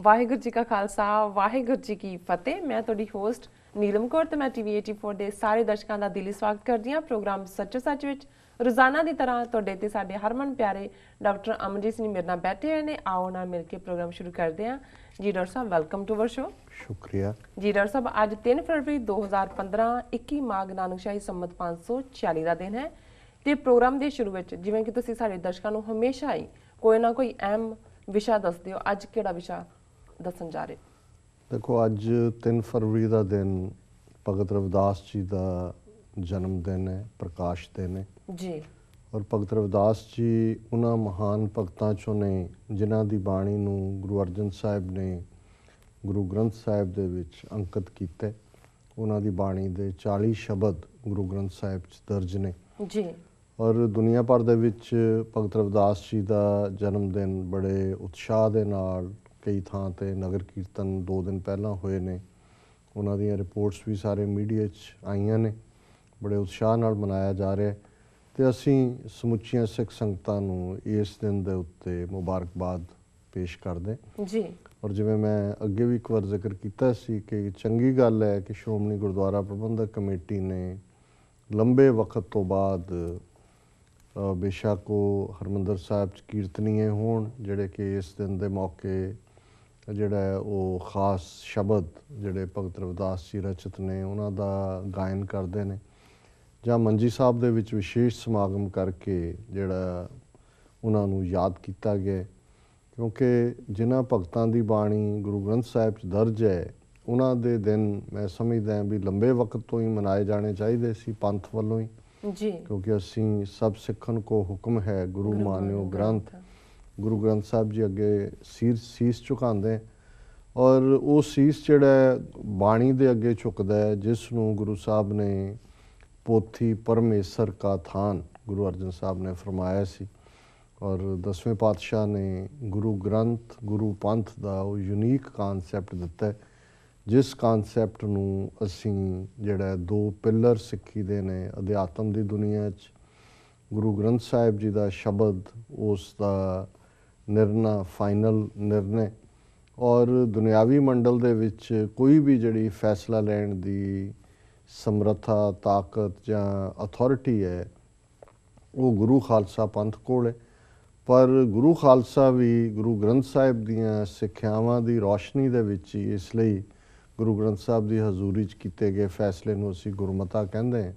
ਵਾਹਿਗੁਰੂ ਜੀ ਕਾ ਖਾਲਸਾ ਵਾਹਿਗੁਰੂ ਜੀ ਕੀ ਫਤਿਹ। ਮੈਂ ਤੁਹਾਡੀ ਹੋਸਟ ਨੀਲਮ ਕੌਰ ਤੇ ਮੈਂ ਟੀਵੀ 84 ਦੇ ਸਾਰੇ ਦਰਸ਼ਕਾਂ ਦਾ ਦਿਲੀ ਸਵਾਗਤ ਕਰਦੀ ਹਾਂ ਪ੍ਰੋਗਰਾਮ ਸੱਚੋ ਸੱਚ ਵਿੱਚ। ਰੋਜ਼ਾਨਾ ਦੀ ਤਰ੍ਹਾਂ ਤੁਹਾਡੇ ਤੇ ਸਾਡੇ ਹਰਮਨ ਪਿਆਰੇ ਡਾਕਟਰ ਅਮਨਜੀਤ ਸਿੰਘ ਮੇਰੇ ਨਾਲ ਬੈਠੇ ਹੋਏ ਨੇ। ਆਓ ਨਾਲ ਮਿਲ ਕੇ ਪ੍ਰੋਗਰਾਮ ਸ਼ੁਰੂ ਕਰਦੇ ਹਾਂ। ਜੀ doctor Sahib, welcome to our show. ਸ਼ੁਕਰੀਆ ਜੀ ਡਾਕਟਰ ਸਾਹਿਬ, ਅੱਜ 3 ਫਰਵਰੀ 2015 21 ਮਾਘ ਨਾਨਕਸ਼ਾਹੀ ਸੰਮਤ 546 ਦਾ ਦਿਨ ਹੈ ਤੇ ਪ੍ਰੋਗਰਾਮ ਦੇ ਸ਼ੁਰੂ ਵਿੱਚ ਜਿਵੇਂ ਕਿ ਤੁਸੀਂ ਸਾਡੇ ਦਰਸ਼ਕਾਂ ਨੂੰ ਹਮੇਸ਼ਾ ਹੀ ਕੋਈ ਨਾ ਕੋਈ ਅਹਿਮ ਵਿਸ਼ਾ ਦੱਸਦੇ ਹੋ, ਅੱਜ ਕਿਹੜਾ ਵਿਸ਼ਾ ਦੱਸਣ ਜਾ ਰਹੇ? ਦੇਖੋ, ਅੱਜ 3 ਫਰਵਰੀ ਦਾ ਦਿਨ ਭਗਤ ਰਵਿਦਾਸ ਜੀ ਦਾ ਜਨਮ ਦਿਨ ਹੈ, ਪ੍ਰਕਾਸ਼ ਦਿਨ ਹੈ ਜੀ। ਔਰ ਭਗਤ ਰਵਿਦਾਸ ਜੀ ਉਹਨਾਂ ਮਹਾਨ ਭਗਤਾਂ ਚੋਂ ਨੇ ਜਿਨ੍ਹਾਂ ਦੀ ਬਾਣੀ ਨੂੰ ਗੁਰੂ ਅਰਜਨ ਸਾਹਿਬ ਨੇ ਗੁਰੂ ਗ੍ਰੰਥ ਸਾਹਿਬ ਦੇ ਵਿੱਚ ਅੰਕਿਤ ਕੀਤਾ। ਉਹਨਾਂ ਦੀ ਬਾਣੀ ਦੇ 40 ਸ਼ਬਦ ਗੁਰੂ ਗ੍ਰੰਥ ਸਾਹਿਬ 'ਚ ਦਰਜ ਨੇ ਜੀ। ਔਰ ਦੁਨੀਆ ਭਰ ਦੇ ਵਿੱਚ ਭਗਤ ਰਵਿਦਾਸ ਜੀ ਦਾ ਜਨਮ ਦਿਨ ਬੜੇ ਉਤਸ਼ਾਹ ਦੇ ਨਾਲ ਕਈ ਥਾਂ 'ਤੇ ਨਗਰ ਕੀਰਤਨ 2 ਦਿਨ ਪਹਿਲਾਂ ਹੋਏ ਨੇ। ਉਹਨਾਂ ਦੀਆਂ ਰਿਪੋਰਟਸ ਵੀ ਸਾਰੇ ਮੀਡੀਆ 'ਚ ਆਈਆਂ ਨੇ। ਬੜੇ ਉਤਸ਼ਾਹ ਨਾਲ ਮਨਾਇਆ ਜਾ ਰਿਹਾ ਅਤੇ ਅਸੀਂ ਸਮੁੱਚੀਆਂ ਸਿੱਖ ਸੰਗਤਾਂ ਨੂੰ ਇਸ ਦਿਨ ਦੇ ਉੱਤੇ ਮੁਬਾਰਕਬਾਦ ਪੇਸ਼ ਕਰਦੇ ਜੀ। ਔਰ ਜਿਵੇਂ ਮੈਂ ਅੱਗੇ ਵੀ ਇੱਕ ਵਾਰ ਜ਼ਿਕਰ ਕੀਤਾ ਸੀ ਕਿ ਚੰਗੀ ਗੱਲ ਹੈ ਕਿ ਸ਼੍ਰੋਮਣੀ ਗੁਰਦੁਆਰਾ ਪ੍ਰਬੰਧਕ ਕਮੇਟੀ ਨੇ ਲੰਬੇ ਵਕਤ ਤੋਂ ਬਾਅਦ ਬੇਸ਼ੱਕ ਉਹ ਹਰਿਮੰਦਰ ਸਾਹਿਬ 'ਚ ਕੀਰਤਨੀਏ ਹੋਣ ਜਿਹੜੇ ਕਿ ਇਸ ਦਿਨ ਦੇ ਮੌਕੇ ਜਿਹੜਾ ਹੈ ਉਹ ਖਾਸ ਸ਼ਬਦ ਜਿਹੜੇ ਭਗਤ ਰਵਿਦਾਸ ਜੀ ਰਚਿਤ ਨੇ ਉਹਨਾਂ ਦਾ ਗਾਇਨ ਕਰਦੇ ਨੇ, ਜਾਂ ਮੰਜੀ ਸਾਹਿਬ ਦੇ ਵਿੱਚ ਵਿਸ਼ੇਸ਼ ਸਮਾਗਮ ਕਰਕੇ ਜਿਹੜਾ ਉਹਨਾਂ ਨੂੰ ਯਾਦ ਕੀਤਾ ਗਿਆ। ਕਿਉਂਕਿ ਜਿਨ੍ਹਾਂ ਭਗਤਾਂ ਦੀ ਬਾਣੀ ਗੁਰੂ ਗ੍ਰੰਥ ਸਾਹਿਬ 'ਚ ਦਰਜ ਹੈ ਉਹਨਾਂ ਦੇ ਦਿਨ ਮੈਂ ਸਮਝਦਾ ਵੀ ਲੰਬੇ ਵਕਤ ਤੋਂ ਹੀ ਮਨਾਏ ਜਾਣੇ ਚਾਹੀਦੇ ਸੀ ਪੰਥ ਵੱਲੋਂ ਹੀ ਜੀ। ਕਿਉਂਕਿ ਅਸੀਂ ਸਭ ਸਿੱਖਣ ਕੋ ਹੁਕਮ ਹੈ ਗੁਰੂ ਮਾਨਿਓ ਗ੍ਰੰਥ। ਗੁਰੂ ਗ੍ਰੰਥ ਸਾਹਿਬ ਜੀ ਅੱਗੇ ਸੀਸ ਝੁਕਾਉਂਦੇ ਔਰ ਉਹ ਸੀਸ ਜਿਹੜਾ ਬਾਣੀ ਦੇ ਅੱਗੇ ਝੁਕਦਾ ਹੈ ਜਿਸ ਨੂੰ ਗੁਰੂ ਸਾਹਿਬ ਨੇ ਪੋਥੀ ਪਰਮੇਸ਼ਰ ਕਾ ਥਾਨ ਗੁਰੂ ਅਰਜਨ ਸਾਹਿਬ ਨੇ ਫਰਮਾਇਆ ਸੀ। ਔਰ 10ਵੇਂ ਪਾਤਸ਼ਾਹ ਨੇ ਗੁਰੂ ਗ੍ਰੰਥ ਗੁਰੂ ਪੰਥ ਦਾ ਉਹ ਯੂਨੀਕ ਕਾਨਸੈਪਟ ਦਿੱਤਾ ਜਿਸ ਕਾਨਸੈਪਟ ਨੂੰ ਅਸੀਂ ਜਿਹੜਾ 2 ਪਿੱਲਰ ਸਿੱਖੀ ਦੇ ਨੇ ਅਧਿਆਤਮ ਦੀ ਦੁਨੀਆ 'ਚ ਗੁਰੂ ਗ੍ਰੰਥ ਸਾਹਿਬ ਜੀ ਦਾ ਸ਼ਬਦ ਉਸ ਦਾ ਨਿਰਣਾ ਫਾਈਨਲ ਨਿਰਣੇ ਔਰ ਦੁਨਿਆਵੀ ਮੰਡਲ ਦੇ ਵਿੱਚ ਕੋਈ ਵੀ ਜਿਹੜੀ ਫੈਸਲਾ ਲੈਣ ਦੀ ਸਮਰੱਥਾ ਤਾਕਤ ਜਾਂ ਅਥਾਰਟੀ ਹੈ ਉਹ ਗੁਰੂ ਖਾਲਸਾ ਪੰਥ ਕੋਲ ਹੈ। ਪਰ ਗੁਰੂ ਖਾਲਸਾ ਵੀ ਗੁਰੂ ਗ੍ਰੰਥ ਸਾਹਿਬ ਦੀਆਂ ਸਿੱਖਿਆਵਾਂ ਦੀ ਰੌਸ਼ਨੀ ਦੇ ਵਿੱਚ ਹੀ, ਇਸ ਲਈ ਗੁਰੂ ਗ੍ਰੰਥ ਸਾਹਿਬ ਦੀ ਹਜ਼ੂਰੀ 'ਚ ਕੀਤੇ ਗਏ ਫੈਸਲੇ ਨੂੰ ਅਸੀਂ ਗੁਰਮਤਾ ਕਹਿੰਦੇ ਹਾਂ,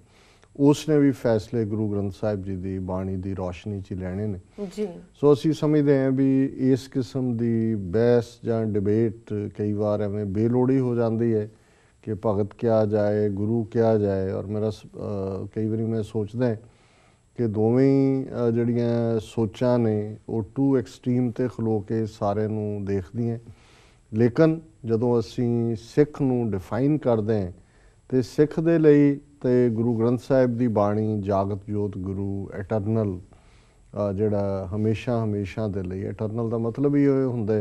ਉਸ ਨੇ ਵੀ ਫੈਸਲੇ ਗੁਰੂ ਗ੍ਰੰਥ ਸਾਹਿਬ ਜੀ ਦੀ ਬਾਣੀ ਦੀ ਰੌਸ਼ਨੀ 'ਚ ਹੀ ਲੈਣੇ ਨੇ ਜੀ। ਸੋ ਅਸੀਂ ਸਮਝਦੇ ਹਾਂ ਵੀ ਇਸ ਕਿਸਮ ਦੀ ਬਹਿਸ ਜਾਂ ਡਿਬੇਟ ਕਈ ਵਾਰ ਐਵੇਂ ਬੇਲੋੜੀ ਹੋ ਜਾਂਦੀ ਹੈ ਕਿ ਭਗਤ ਕਿਹਾ ਜਾਏ ਗੁਰੂ ਕਿਹਾ ਜਾਏ। ਔਰ ਮੇਰਾ ਕਈ ਵਾਰੀ ਮੈਂ ਸੋਚਦਾ ਕਿ ਦੋਵੇਂ ਜਿਹੜੀਆਂ ਸੋਚਾਂ ਨੇ ਉਹ ਟੂ ਐਕਸਟ੍ਰੀਮ 'ਤੇ ਖਲੋ ਕੇ ਸਾਰੇ ਨੂੰ ਦੇਖਦੀਆਂ। ਲੇਕਿਨ ਜਦੋਂ ਅਸੀਂ ਸਿੱਖ ਨੂੰ ਡਿਫਾਈਨ ਕਰਦੇ ਹਾਂ ਅਤੇ ਸਿੱਖ ਦੇ ਲਈ ਅਤੇ ਗੁਰੂ ਗ੍ਰੰਥ ਸਾਹਿਬ ਦੀ ਬਾਣੀ ਜਾਗਤ ਜੋਤ ਗੁਰੂ ਐਟਰਨਲ ਜਿਹੜਾ ਹਮੇਸ਼ਾ ਦੇ ਲਈ। ਐਟਰਨਲ ਦਾ ਮਤਲਬ ਹੀ ਇਹ ਹੁੰਦਾ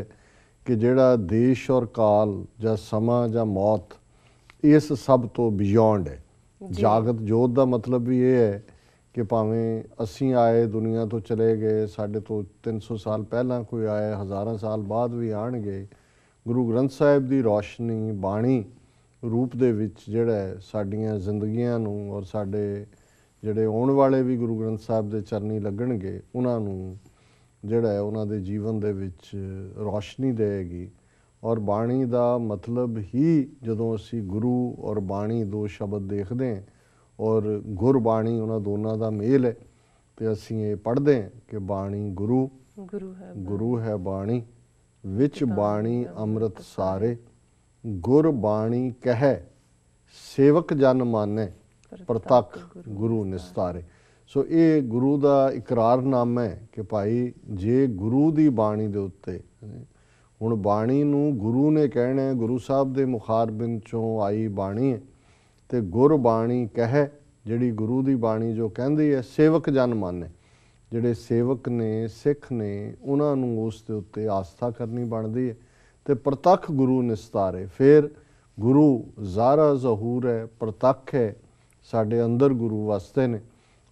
ਕਿ ਜਿਹੜਾ ਦੇਸ਼ ਔਰ ਕਾਲ ਜਾਂ ਸਮਾਂ ਜਾਂ ਮੌਤ ਇਸ ਸਭ ਤੋਂ ਬਿਯੋਂਡ ਹੈ। ਜਾਗਤ ਜੋਤ ਦਾ ਮਤਲਬ ਵੀ ਇਹ ਹੈ ਕਿ ਭਾਵੇਂ ਅਸੀਂ ਆਏ ਦੁਨੀਆ ਤੋਂ ਚਲੇ ਗਏ, ਸਾਡੇ ਤੋਂ 300 ਸਾਲ ਪਹਿਲਾਂ ਕੋਈ ਆਏ, ਹਜ਼ਾਰਾਂ ਸਾਲ ਬਾਅਦ ਵੀ ਆਉਣਗੇ, ਗੁਰੂ ਗ੍ਰੰਥ ਸਾਹਿਬ ਦੀ ਰੌਸ਼ਨੀ ਬਾਣੀ ਰੂਪ ਦੇ ਵਿੱਚ ਜਿਹੜਾ ਸਾਡੀਆਂ ਜ਼ਿੰਦਗੀਆਂ ਨੂੰ ਔਰ ਸਾਡੇ ਜਿਹੜੇ ਆਉਣ ਵਾਲੇ ਵੀ ਗੁਰੂ ਗ੍ਰੰਥ ਸਾਹਿਬ ਦੇ ਚਰਨੀ ਲੱਗਣਗੇ ਉਹਨਾਂ ਨੂੰ ਜਿਹੜਾ ਉਹਨਾਂ ਦੇ ਜੀਵਨ ਦੇ ਵਿੱਚ ਰੌਸ਼ਨੀ ਦੇਵੇਗੀ। ਔਰ ਬਾਣੀ ਦਾ ਮਤਲਬ ਹੀ ਜਦੋਂ ਅਸੀਂ ਗੁਰੂ ਔਰ ਬਾਣੀ 2 ਸ਼ਬਦ ਦੇਖਦੇ ਹਾਂ ਔਰ ਗੁਰਬਾਣੀ ਉਹਨਾਂ ਦੋਨਾਂ ਦਾ ਮੇਲ ਹੈ ਅਤੇ ਅਸੀਂ ਇਹ ਪੜ੍ਹਦੇ ਹਾਂ ਕਿ ਬਾਣੀ ਗੁਰੂ ਹੈ ਬਾਣੀ ਵਿੱਚ ਬਾਣੀ ਅੰਮ੍ਰਿਤ ਸਾਰੇ ਗੁਰ ਬਾਣੀ ਕਹਿ ਸੇਵਕ ਜਨ ਮਾਨੈ ਪ੍ਰਤੱਖ ਗੁਰੂ ਨਿਸਤਾਰੇ। ਸੋ ਇਹ ਗੁਰੂ ਦਾ ਇਕਰਾਰਨਾਮਾ ਹੈ ਕਿ ਭਾਈ ਜੇ ਗੁਰੂ ਦੀ ਬਾਣੀ ਦੇ ਉੱਤੇ ਹੁਣ ਬਾਣੀ ਨੂੰ ਗੁਰੂ ਨੇ ਕਹਿਣਾ, ਗੁਰੂ ਸਾਹਿਬ ਦੇ ਮੁਖਾਰਬਿੰਦ 'ਚੋਂ ਆਈ ਬਾਣੀ ਹੈ ਅਤੇ ਗੁਰਬਾਣੀ ਕਹਿ ਜਿਹੜੀ ਗੁਰੂ ਦੀ ਬਾਣੀ ਜੋ ਕਹਿੰਦੀ ਹੈ ਸੇਵਕ ਜਨ ਮਾਨੈ, ਜਿਹੜੇ ਸੇਵਕ ਨੇ ਸਿੱਖ ਨੇ ਉਹਨਾਂ ਨੂੰ ਉਸ ਦੇ ਉੱਤੇ ਆਸਥਾ ਕਰਨੀ ਬਣਦੀ ਹੈ ਅਤੇ ਪ੍ਰਤੱਖ ਗੁਰੂ ਨਿਸਤਾਰੇ। ਫਿਰ ਗੁਰੂ ਜ਼ਾਹਰਾ ਜ਼ਹੂਰ ਹੈ, ਪ੍ਰਤੱਖ ਹੈ, ਸਾਡੇ ਅੰਦਰ ਗੁਰੂ ਵਸਦੇ ਨੇ।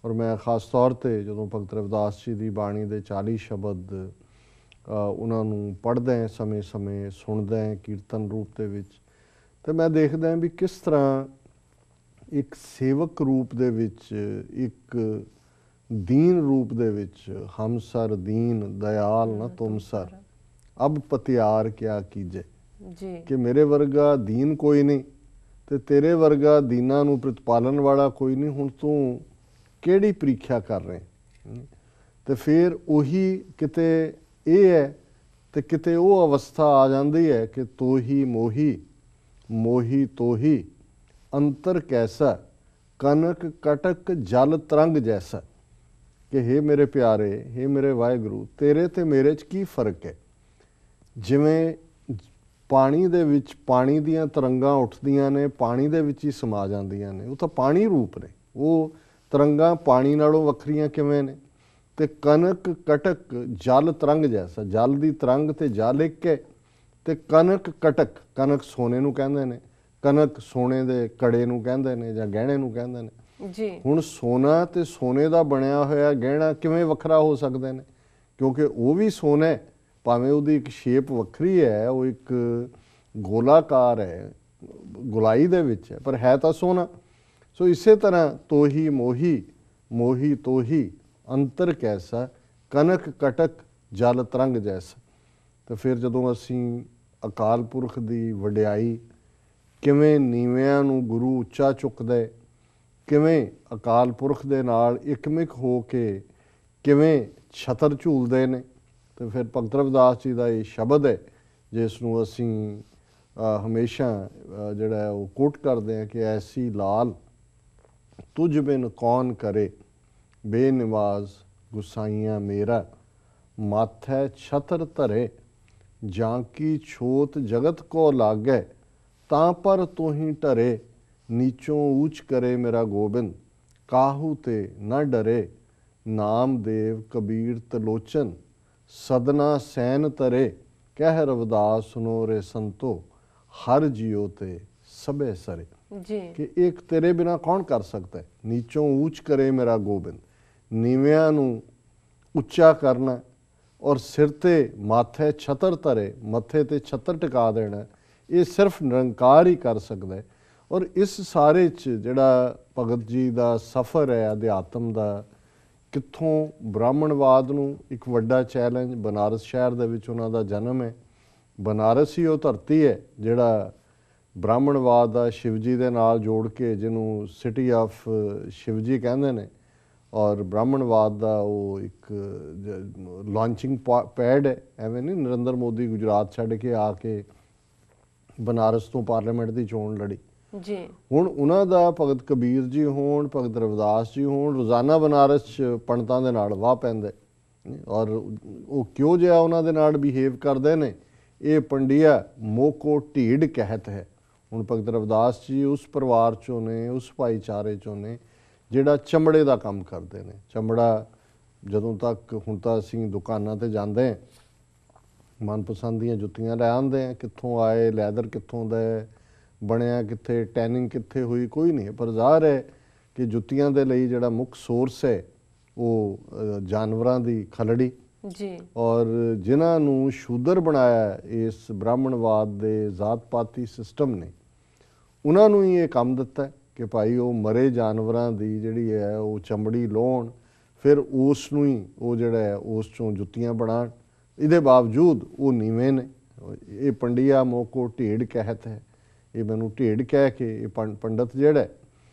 ਔਰ ਮੈਂ ਖਾਸ ਤੌਰ 'ਤੇ ਜਦੋਂ ਭਗਤ ਰਵਿਦਾਸ ਜੀ ਦੀ ਬਾਣੀ ਦੇ 40 ਸ਼ਬਦ ਉਹਨਾਂ ਨੂੰ ਪੜ੍ਹਦਾ ਹੈ, ਸਮੇਂ-ਸਮੇਂ ਸੁਣਦਾ ਹੈ ਕੀਰਤਨ ਰੂਪ ਦੇ ਵਿੱਚ। ਤੇ ਮੈਂ ਦੇਖਦਾ ਵੀ ਕਿਸ ਤਰ੍ਹਾਂ ਇੱਕ ਸੇਵਕ ਰੂਪ ਦੇ ਵਿੱਚ, ਇੱਕ ਦੀਨ ਰੂਪ ਦੇ ਵਿੱਚ, ਹਮ ਸਰ ਦੀਨ ਦਇਆਲ ਨਾ ਤੁਮ ਸਰ, ਅਬ ਪਤਿਆਰ ਕਿਆ ਕੀਜੇ, ਜੀ ਕਿ ਮੇਰੇ ਵਰਗਾ ਦੀਨ ਕੋਈ ਨਹੀਂ ਤੇ ਤੇਰੇ ਵਰਗਾ ਦੀਨਾਂ ਨੂੰ ਪ੍ਰਤਪਾਲਨ ਵਾਲਾ ਕੋਈ ਨਹੀਂ, ਹੁਣ ਤੂੰ ਕਿਹੜੀ ਪ੍ਰੀਖਿਆ ਕਰ ਰਹੇ। ਤੇ ਫਿਰ ਉਹੀ ਕਿਤੇ ਇਹ ਹੈ ਤੇ ਕਿਤੇ ਉਹ ਅਵਸਥਾ ਆ ਜਾਂਦੀ ਹੈ ਕਿ ਤੋਹੀ ਮੋਹੀ ਮੋਹੀ ਤੋਹੀ ਅੰਤਰ ਕੈਸਾ, ਕਨਕ ਕਟਕ ਜਲ ਤਰੰਗ ਜੈਸਾ, ਕਿ ਹੇ ਮੇਰੇ ਪਿਆਰੇ, ਹੇ ਮੇਰੇ ਵਾਹਿਗੁਰੂ, ਤੇਰੇ ਤੇ ਮੇਰੇ 'ਚ ਕੀ ਫਰਕ ਹੈ। ਜਿਵੇਂ ਪਾਣੀ ਦੇ ਵਿੱਚ ਪਾਣੀ ਦੀਆਂ ਤਰੰਗਾਂ ਉੱਠਦੀਆਂ ਨੇ, ਪਾਣੀ ਦੇ ਵਿੱਚ ਹੀ ਸਮਾ ਜਾਂਦੀਆਂ ਨੇ, ਉਹ ਤਾਂ ਪਾਣੀ ਰੂਪ ਨੇ, ਉਹ ਤਰੰਗਾਂ ਪਾਣੀ ਨਾਲੋਂ ਵੱਖਰੀਆਂ ਕਿਵੇਂ ਨੇ। ਤੇ ਕਨਕ ਕਟਕ ਜਲ ਤਰੰਗ ਜੈਸਾ, ਜਲ ਦੀ ਤਰੰਗ ਤੇ ਜਲ ਇੱਕ ਹੈ। ਤੇ ਕਨਕ ਕਟਕ, ਕਨਕ ਸੋਨੇ ਨੂੰ ਕਹਿੰਦੇ ਨੇ, ਕਨਕ ਸੋਨੇ ਦੇ ਕੜੇ ਨੂੰ ਕਹਿੰਦੇ ਨੇ ਜਾਂ ਗਹਿਣੇ ਨੂੰ ਕਹਿੰਦੇ ਨੇ। ਜੀ ਹੁਣ ਸੋਨਾ ਤੇ ਸੋਨੇ ਦਾ ਬਣਿਆ ਹੋਇਆ ਗਹਿਣਾ ਕਿਵੇਂ ਵੱਖਰਾ ਹੋ ਸਕਦੇ ਨੇ, ਕਿਉਂਕਿ ਉਹ ਵੀ ਸੋਨਾ ਹੈ, ਭਾਵੇਂ ਉਹਦੀ ਇੱਕ ਸ਼ੇਪ ਵੱਖਰੀ ਹੈ, ਉਹ ਇੱਕ ਗੋਲਾਕਾਰ ਹੈ, ਗੁਲਾਈ ਦੇ ਵਿੱਚ ਹੈ, ਪਰ ਹੈ ਤਾਂ ਸੋਨਾ। ਸੋ ਇਸੇ ਤਰ੍ਹਾਂ ਤੋਹੀ ਮੋਹੀ ਮੋਹੀ ਤੋਹੀ ਅੰਤਰ ਕੈਸਾ, ਕਨਕ ਕਟਕ ਜਲ ਤਰੰਗ ਜੈਸਾ। ਤੇ ਫਿਰ ਜਦੋਂ ਅਸੀਂ ਅਕਾਲ ਪੁਰਖ ਦੀ ਵਡਿਆਈ, ਕਿਵੇਂ ਨੀਵਿਆਂ ਨੂੰ ਗੁਰੂ ਉੱਚਾ ਚੁੱਕਦਾ, ਕਿਵੇਂ ਅਕਾਲ ਪੁਰਖ ਦੇ ਨਾਲ ਇਕਮਿਕ ਹੋ ਕੇ ਕਿਵੇਂ ਛਤਰ ਝੂਲਦੇ ਨੇ। ਤੇ ਫਿਰ ਭਗਤ ਰਵਿਦਾਸ ਜੀ ਦਾ ਇਹ ਸ਼ਬਦ ਹੈ ਜਿਸ ਨੂੰ ਅਸੀਂ ਹਮੇਸ਼ਾ ਜਿਹੜਾ ਹੈ ਉਹ ਕੋਟ ਕਰਦੇ ਹਾਂ ਕਿ ਐਸੀ ਲਾਲ ਤੁਝ ਬਿਨ ਕੌਣ ਕਰੇ, ਬੇਨਿਵਾਜ਼ ਗੁਸਾਈਆਂ ਮੇਰਾ, ਮਾਥੈ ਛਤਰ ਧਰੇ, ਜਾਂ ਕੀ ਛੋਤ ਜਗਤ ਕੋ ਲਾਗੈ, ਤਾਂ ਪਰ ਤੋਹੀਂ ਢਰੇ, ਨੀਚੋਂ ਊਚ ਕਰੇ ਮੇਰਾ ਗੋਬਿੰਦ, ਕਾਹੂ ਤੇ ਨਾ ਡਰੇ, ਨਾਮਦੇਵ ਕਬੀਰ ਤਲੋਚਨ, ਸਦਨਾ ਸੈਨ ਤਰੇ, ਕਹਿ ਰਵਿਦਾਸ ਸੁਨੋ ਰੇ ਸੰਤੋ, ਹਰ ਜੀਓ ਤੇ ਸਭੇ ਸਰੇ। ਜੀ ਕਿ ਇੱਕ ਤੇਰੇ ਬਿਨਾ ਕੌਣ ਕਰ ਸਕਦਾ ਹੈ। ਨੀਚੋਂ ਊਚ ਕਰੇ ਮੇਰਾ ਗੋਬਿੰਦ, ਨੀਵਿਆਂ ਨੂੰ ਉੱਚਾ ਕਰਨਾ, ਔਰ ਸਿਰ ਤੇ ਮਾਥੇ ਛਤਰ ਧਰੇ, ਮੱਥੇ ਤੇ ਛਤਰ ਟਿਕਾ ਦੇਣਾ, ਇਹ ਸਿਰਫ ਨਿਰੰਕਾਰ ਹੀ ਕਰ ਸਕਦਾ ਹੈ। ਔਰ ਇਸ ਸਾਰੇ 'ਚ ਜਿਹੜਾ ਭਗਤ ਜੀ ਦਾ ਸਫ਼ਰ ਹੈ ਅਧਿਆਤਮ ਦਾ, ਕਿੱਥੋਂ ਬ੍ਰਾਹਮਣਵਾਦ ਨੂੰ ਇੱਕ ਵੱਡਾ ਚੈਲੰਜ, ਬਨਾਰਸ ਸ਼ਹਿਰ ਦੇ ਵਿੱਚ ਉਹਨਾਂ ਦਾ ਜਨਮ ਹੈ, ਬਨਾਰਸ ਹੀ ਉਹ ਧਰਤੀ ਹੈ ਜਿਹੜਾ ਬ੍ਰਾਹਮਣਵਾਦ ਦਾ ਸ਼ਿਵਜੀ ਦੇ ਨਾਲ ਜੋੜ ਕੇ, ਜਿਹਨੂੰ ਸਿਟੀ ਆਫ ਸ਼ਿਵਜੀ ਕਹਿੰਦੇ ਨੇ, ਔਰ ਬ੍ਰਾਹਮਣਵਾਦ ਦਾ ਉਹ ਇੱਕ ਲਾਂਚਿੰਗ ਪੈਡ ਹੈ। ਐਵੇਂ ਨਹੀਂ ਨਰਿੰਦਰ ਮੋਦੀ ਗੁਜਰਾਤ ਛੱਡ ਕੇ ਆ ਕੇ ਬਨਾਰਸ ਤੋਂ ਪਾਰਲੀਮੈਂਟ ਦੀ ਚੋਣ ਲੜੀ। ਜੀ ਹੁਣ ਉਹਨਾਂ ਦਾ ਭਗਤ ਕਬੀਰ ਜੀ ਹੋਣ, ਭਗਤ ਰਵਿਦਾਸ ਜੀ ਹੋਣ, ਰੋਜ਼ਾਨਾ ਬਨਾਰਸ 'ਚ ਪੰਡਤਾਂ ਦੇ ਨਾਲ ਵਾਹ ਪੈਂਦੇ, ਔਰ ਉਹ ਕਿਉਂ ਜਿਹਾ ਉਹਨਾਂ ਦੇ ਨਾਲ ਬਿਹੇਵ ਕਰਦੇ ਨੇ, ਇਹ ਪੰਡਿਆ ਮੋਕੋ ਢੀਡ ਕਹਿਤ ਹੈ। ਹੁਣ ਭਗਤ ਰਵਿਦਾਸ ਜੀ ਉਸ ਪਰਿਵਾਰ 'ਚੋਂ ਨੇ, ਉਸ ਭਾਈਚਾਰੇ 'ਚੋਂ ਨੇ ਜਿਹੜਾ ਚਮੜੇ ਦਾ ਕੰਮ ਕਰਦੇ ਨੇ। ਚਮੜਾ ਜਦੋਂ ਤੱਕ, ਹੁਣ ਤਾਂ ਅਸੀਂ ਦੁਕਾਨਾਂ 'ਤੇ ਜਾਂਦੇ ਹਾਂ, ਮਨਪਸੰਦ ਦੀਆਂ ਜੁੱਤੀਆਂ ਲੈ ਆਉਂਦੇ ਹਾਂ, ਕਿੱਥੋਂ ਆਏ, ਲੈਦਰ ਕਿੱਥੋਂ ਦਾ ਬਣਿਆ, ਕਿੱਥੇ ਟੈਨਿੰਗ ਕਿੱਥੇ ਹੋਈ, ਕੋਈ ਨਹੀਂ, ਪਰ ਜ਼ਾਹਰ ਹੈ ਕਿ ਜੁੱਤੀਆਂ ਦੇ ਲਈ ਜਿਹੜਾ ਮੁੱਖ ਸੋਰਸ ਹੈ ਉਹ ਜਾਨਵਰਾਂ ਦੀ ਖਲੜੀ। ਜੀ ਔਰ ਜਿਨ੍ਹਾਂ ਨੂੰ ਸ਼ੂਦਰ ਬਣਾਇਆ ਇਸ ਬ੍ਰਾਹਮਣਵਾਦ ਦੇ ਜ਼ਾਤ ਪਾਤੀ ਸਿਸਟਮ ਨੇ, ਉਹਨਾਂ ਨੂੰ ਹੀ ਇਹ ਕੰਮ ਦਿੱਤਾ ਕਿ ਭਾਈ ਉਹ ਮਰੇ ਜਾਨਵਰਾਂ ਦੀ ਜਿਹੜੀ ਹੈ ਉਹ ਚਮੜੀ ਲਾਉਣ, ਫਿਰ ਉਸ ਨੂੰ ਹੀ ਉਹ ਜਿਹੜਾ ਹੈ ਉਸ 'ਚੋਂ ਜੁੱਤੀਆਂ ਬਣਾਉਣ। ਇਹਦੇ ਬਾਵਜੂਦ ਉਹ ਨੀਵੇਂ ਨੇ। ਇਹ ਪੰਡਿਆ ਮੋਕੋ ਢੇਡ ਕਹਿਤ ਹੈ, ਇਹ ਮੈਨੂੰ ਢੇਡ ਕਹਿ ਕੇ ਇਹ ਪੰਡਤ ਜਿਹੜਾ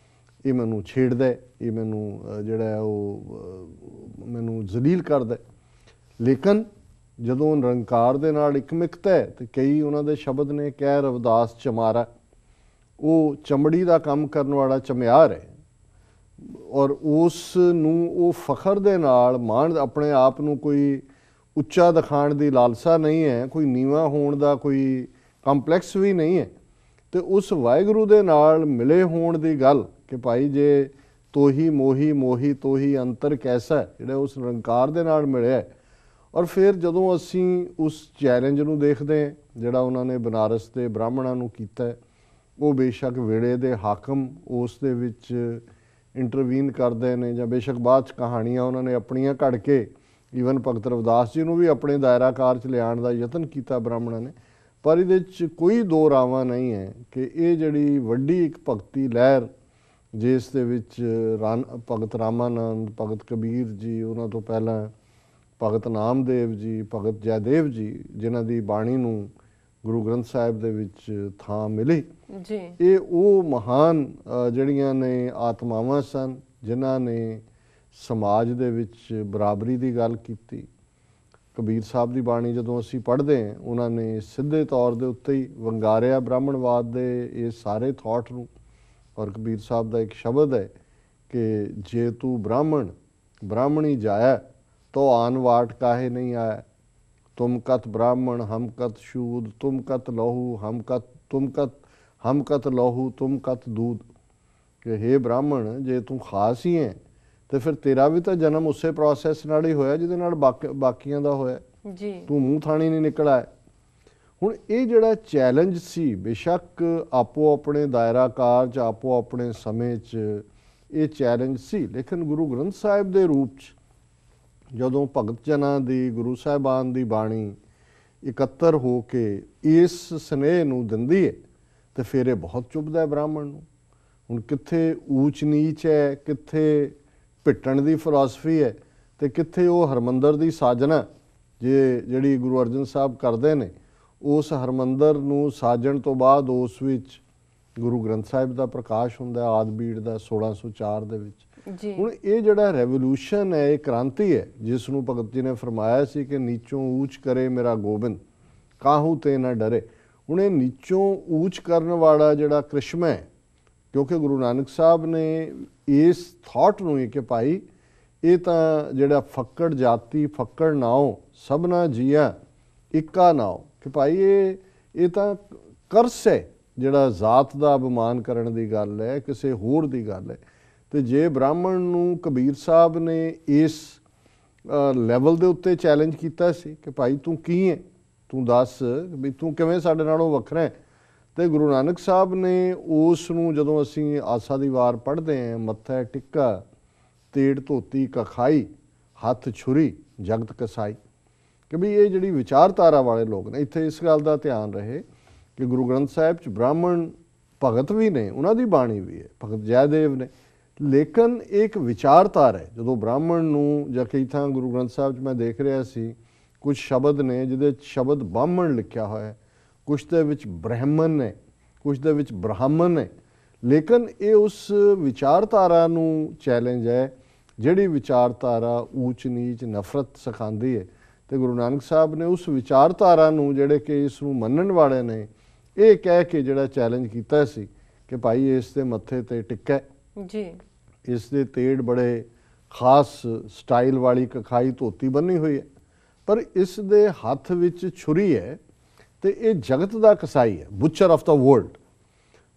ਇਹ ਮੈਨੂੰ ਛੇੜਦਾ, ਇਹ ਮੈਨੂੰ ਜਿਹੜਾ ਉਹ ਮੈਨੂੰ ਜ਼ਲੀਲ ਕਰਦਾ। ਲੇਕਿਨ ਜਦੋਂ ਨਿਰੰਕਾਰ ਦੇ ਨਾਲ ਇਕਮਿਕਤਾ ਹੈ ਤੇ ਕਈ ਉਹਨਾਂ ਦੇ ਸ਼ਬਦ ਨੇ, ਕਹਿ ਰਵਿਦਾਸ ਚਮਾਰਾ, ਉਹ ਚਮੜੀ ਦਾ ਕੰਮ ਕਰਨ ਵਾਲਾ ਚਮਿਆਰ ਹੈ, ਔਰ ਉਸ ਨੂੰ ਉਹ ਫਖਰ ਦੇ ਨਾਲ ਮਾਣ, ਆਪਣੇ ਆਪ ਨੂੰ ਕੋਈ ਉੱਚਾ ਦਿਖਾਉਣ ਦੀ ਲਾਲਸਾ ਨਹੀਂ ਹੈ, ਕੋਈ ਨੀਵਾਂ ਹੋਣ ਦਾ ਕੋਈ ਕੰਪਲੈਕਸ ਵੀ ਨਹੀਂ ਹੈ। ਤੇ ਉਸ ਵਾਹਿਗੁਰੂ ਦੇ ਨਾਲ ਮਿਲੇ ਹੋਣ ਦੀ ਗੱਲ ਕਿ ਭਾਈ ਜੇ ਤੋਹੀ ਮੋਹੀ ਮੋਹੀ ਤੋਹੀ ਅੰਤਰ ਕੈਸਾ, ਜਿਹੜਾ ਉਸ ਨਿਰੰਕਾਰ ਦੇ ਨਾਲ ਮਿਲਿਆ। ਔਰ ਫਿਰ ਜਦੋਂ ਅਸੀਂ ਉਸ ਚੈਲੰਜ ਨੂੰ ਦੇਖਦੇ ਹਾਂ ਜਿਹੜਾ ਉਹਨਾਂ ਨੇ ਬਨਾਰਸ ਦੇ ਬ੍ਰਾਹਮਣਾਂ ਨੂੰ ਕੀਤਾ, ਉਹ ਬੇਸ਼ੱਕ ਵੇਲੇ ਦੇ ਹਾਕਮ ਉਸ ਦੇ ਵਿੱਚ ਇੰਟਰਵੀਨ ਕਰਦੇ ਨੇ, ਜਾਂ ਬੇਸ਼ੱਕ ਬਾਅਦ 'ਚ ਕਹਾਣੀਆਂ ਉਹਨਾਂ ਨੇ ਆਪਣੀਆਂ ਘੜ ਕੇ ਈਵਨ ਭਗਤ ਰਵਿਦਾਸ ਜੀ ਨੂੰ ਵੀ ਆਪਣੇ ਦਾਇਰਾਕਾਰ 'ਚ ਲਿਆਉਣ ਦਾ ਯਤਨ ਕੀਤਾ ਬ੍ਰਾਹਮਣਾਂ ਨੇ। ਪਰ ਇਹਦੇ 'ਚ ਕੋਈ ਦੋ ਰਾਵਾਂ ਨਹੀਂ ਹੈ ਕਿ ਇਹ ਜਿਹੜੀ ਵੱਡੀ ਇੱਕ ਭਗਤੀ ਲਹਿਰ ਜਿਸ ਦੇ ਵਿੱਚ ਭਗਤ ਰਾਮਾਨੰਦ, ਭਗਤ ਕਬੀਰ ਜੀ, ਉਹਨਾਂ ਤੋਂ ਪਹਿਲਾਂ ਭਗਤ ਨਾਮਦੇਵ ਜੀ, ਭਗਤ ਜੈਦੇਵ ਜੀ, ਜਿਨ੍ਹਾਂ ਦੀ ਬਾਣੀ ਨੂੰ ਗੁਰੂ ਗ੍ਰੰਥ ਸਾਹਿਬ ਦੇ ਵਿੱਚ ਥਾਂ ਮਿਲੀ ਜੀ, ਇਹ ਉਹ ਮਹਾਨ ਜਿਹੜੀਆਂ ਨੇ ਆਤਮਾਵਾਂ ਸਨ ਜਿਨ੍ਹਾਂ ਨੇ ਸਮਾਜ ਦੇ ਵਿੱਚ ਬਰਾਬਰੀ ਦੀ ਗੱਲ ਕੀਤੀ। ਕਬੀਰ ਸਾਹਿਬ ਦੀ ਬਾਣੀ ਜਦੋਂ ਅਸੀਂ ਪੜ੍ਹਦੇ ਹਾਂ, ਉਹਨਾਂ ਨੇ ਸਿੱਧੇ ਤੌਰ ਦੇ ਉੱਤੇ ਹੀ ਵੰਗਾਰਿਆ ਬ੍ਰਾਹਮਣਵਾਦ ਦੇ ਇਹ ਸਾਰੇ ਥਾਟ ਨੂੰ। ਔਰ ਕਬੀਰ ਸਾਹਿਬ ਦਾ ਇੱਕ ਸ਼ਬਦ ਹੈ ਕਿ ਜੇ ਤੂੰ ਬ੍ਰਾਹਮਣੀ ਜਾਇਆ ਤੋ ਆਨ ਵਾਟ ਕਾਹੇ ਨਹੀਂ ਆਇਆ, ਤੁਮ ਕਤ ਬ੍ਰਾਹਮਣ ਹਮ ਕਤ ਸ਼ੂਦ, ਤੁਮ ਕਤ ਲਹੂ ਹਮ ਕਤ ਲਹੂ ਤੁਮ ਕਤ ਦੂਧ। ਕਿ ਹੇ ਬ੍ਰਾਹਮਣ, ਜੇ ਤੂੰ ਖਾਸ ਹੀ ਹੈ ਤੇ ਫਿਰ ਤੇਰਾ ਵੀ ਤਾਂ ਜਨਮ ਉਸੇ ਪ੍ਰੋਸੈਸ ਨਾਲ ਹੀ ਹੋਇਆ ਜਿਹਦੇ ਨਾਲ ਬਾਕੀਆਂ ਦਾ ਹੋਇਆ ਜੀ। ਤੂੰ ਮੂੰਹ ਥਾਣੀ ਨਹੀਂ ਨਿਕਲ ਆਇਆ। ਹੁਣ ਇਹ ਜਿਹੜਾ ਚੈਲੰਜ ਸੀ, ਬੇਸ਼ੱਕ ਆਪੋ ਆਪਣੇ ਦਾਇਰਾਕਾਰ 'ਚ ਆਪੋ ਆਪਣੇ ਸਮੇਂ 'ਚ ਇਹ ਚੈਲੰਜ ਸੀ, ਲੇਕਿਨ ਗੁਰੂ ਗ੍ਰੰਥ ਸਾਹਿਬ ਦੇ ਰੂਪ 'ਚ ਜਦੋਂ ਭਗਤ ਜਨਾਂ ਦੀ, ਗੁਰੂ ਸਾਹਿਬਾਨ ਦੀ ਬਾਣੀ ਇਕੱਤਰ ਹੋ ਕੇ ਇਸ ਸਨੇਹ ਨੂੰ ਦਿੰਦੀ ਹੈ ਤੇ ਫਿਰ ਇਹ ਬਹੁਤ ਚੁੱਭਦਾ ਹੈ ਬ੍ਰਾਹਮਣ ਨੂੰ। ਹੁਣ ਕਿੱਥੇ ਊਚ ਨੀਚ ਹੈ, ਕਿੱਥੇ ਭਿੱਟਣ ਦੀ ਫਿਲਾਸਫੀ ਹੈ ਤੇ ਕਿੱਥੇ ਉਹ ਹਰਮੰਦਰ ਦੀ ਸਾਜਨਾ ਜਿਹੜੀ ਗੁਰੂ ਅਰਜਨ ਸਾਹਿਬ ਕਰਦੇ ਨੇ। ਉਸ ਹਰਮੰਦਰ ਨੂੰ ਸਾਜਣ ਤੋਂ ਬਾਅਦ ਉਸ ਵਿੱਚ ਗੁਰੂ ਗ੍ਰੰਥ ਸਾਹਿਬ ਦਾ ਪ੍ਰਕਾਸ਼ ਹੁੰਦਾ ਆਦਿ ਬੀੜ ਦਾ 1604 ਦੇ ਵਿੱਚ। ਹੁਣ ਇਹ ਜਿਹੜਾ ਰੈਵੋਲੂਸ਼ਨ ਹੈ, ਇਹ ਕ੍ਰਾਂਤੀ ਹੈ ਜਿਸ ਨੂੰ ਭਗਤ ਜੀ ਨੇ ਫਰਮਾਇਆ ਸੀ ਕਿ ਨੀਚੋਂ ਊਚ ਕਰੇ ਮੇਰਾ ਗੋਬਿੰਦ, ਕਾਹੂ ਤੇ ਨਾ ਡਰੇ। ਹੁਣ ਇਹ ਨੀਚੋਂ ਊਚ ਕਰਨ ਵਾਲਾ ਜਿਹੜਾ ਕ੍ਰਿਸ਼ਮਾ ਹੈ, ਕਿਉਂਕਿ ਗੁਰੂ ਨਾਨਕ ਸਾਹਿਬ ਨੇ ਇਸ ਥਾਟ ਨੂੰ ਹੀ ਕਿ ਭਾਈ ਇਹ ਤਾਂ ਜਿਹੜਾ ਫੱਕੜ ਜਾਤੀ ਫੱਕੜ ਨਾਉ ਸਭਨਾ ਜੀਆ ਇੱਕਾ ਨਾਉ, ਕਿ ਭਾਈ ਇਹ ਤਾਂ ਕਰਸ ਹੈ ਜਿਹੜਾ ਜ਼ਾਤ ਦਾ ਅਪਮਾਨ ਕਰਨ ਦੀ ਗੱਲ ਹੈ, ਕਿਸੇ ਹੋਰ ਦੀ ਗੱਲ ਹੈ। ਤੇ ਜੇ ਬ੍ਰਾਹਮਣ ਨੂੰ ਕਬੀਰ ਸਾਹਿਬ ਨੇ ਇਸ ਲੈਵਲ ਦੇ ਉੱਤੇ ਚੈਲੰਜ ਕੀਤਾ ਸੀ ਕਿ ਭਾਈ ਤੂੰ ਕੀ ਹੈ, ਤੂੰ ਦੱਸ ਵੀ ਤੂੰ ਕਿਵੇਂ ਸਾਡੇ ਨਾਲੋਂ ਵੱਖਰਾ ਹੈ, ਤੇ ਗੁਰੂ ਨਾਨਕ ਸਾਹਿਬ ਨੇ ਉਸ ਨੂੰ, ਜਦੋਂ ਅਸੀਂ ਆਸਾ ਦੀ ਵਾਰ ਪੜ੍ਹਦੇ ਹਾਂ, ਮੱਥਾ ਟਿੱਕਾ ਤੇੜ ਧੋਤੀ ਕਖਾਈ ਹੱਥ ਛੁਰੀ ਜਗਤ ਕਸਾਈ, ਕਿ ਵੀ ਇਹ ਜਿਹੜੀ ਵਿਚਾਰਧਾਰਾ ਵਾਲੇ ਲੋਕ ਨੇ। ਇੱਥੇ ਇਸ ਗੱਲ ਦਾ ਧਿਆਨ ਰਹੇ ਕਿ ਗੁਰੂ ਗ੍ਰੰਥ ਸਾਹਿਬ 'ਚ ਬ੍ਰਾਹਮਣ ਭਗਤ ਵੀ ਨੇ, ਉਹਨਾਂ ਦੀ ਬਾਣੀ ਵੀ ਹੈ, ਭਗਤ ਜੈਦੇਵ ਨੇ, ਲੇਕਿਨ ਇੱਕ ਵਿਚਾਰਧਾਰਾ ਹੈ। ਜਦੋਂ ਬ੍ਰਾਹਮਣ ਨੂੰ, ਜਾਂ ਕਈ ਥਾਂ ਗੁਰੂ ਗ੍ਰੰਥ ਸਾਹਿਬ 'ਚ ਮੈਂ ਦੇਖ ਰਿਹਾ ਸੀ ਕੁਝ ਸ਼ਬਦ ਨੇ ਜਿਹਦੇ 'ਚ ਸ਼ਬਦ ਬਾਹਮਣ ਲਿਖਿਆ ਹੋਇਆ ਹੈ, ਕੁਛ ਦੇ ਵਿੱਚ ਬ੍ਰਹਮਣ ਨੇ, ਕੁਛ ਦੇ ਵਿੱਚ ਬ੍ਰਾਹਮਣ ਨੇ, ਲੇਕਿਨ ਇਹ ਉਸ ਵਿਚਾਰਧਾਰਾ ਨੂੰ ਚੈਲੰਜ ਹੈ ਜਿਹੜੀ ਵਿਚਾਰਧਾਰਾ ਊਚ ਨੀਚ ਨਫ਼ਰਤ ਸਿਖਾਉਂਦੀ ਹੈ। ਤੇ ਗੁਰੂ ਨਾਨਕ ਸਾਹਿਬ ਨੇ ਉਸ ਵਿਚਾਰਧਾਰਾ ਨੂੰ, ਜਿਹੜੇ ਕਿ ਇਸ ਨੂੰ ਮੰਨਣ ਵਾਲੇ ਨੇ, ਇਹ ਕਹਿ ਕੇ ਜਿਹੜਾ ਚੈਲੰਜ ਕੀਤਾ ਸੀ ਕਿ ਭਾਈ ਇਸ ਦੇ ਮੱਥੇ ਤੇ ਟਿੱਕਾ ਜੀ, ਇਸ ਦੇ ਤੇੜ ਬੜੇ ਖਾਸ ਸਟਾਈਲ ਵਾਲੀ ਕਖਾਈ ਧੋਤੀ ਬੰਨੀ ਹੋਈ ਹੈ, ਪਰ ਇਸ ਦੇ ਹੱਥ ਵਿੱਚ ਛੁਰੀ ਹੈ ਤੇ ਇਹ ਜਗਤ ਦਾ ਕਸਾਈ ਹੈ, ਬੁੱਚਰ ਆਫ ਦਾ ਵਰਲਡ।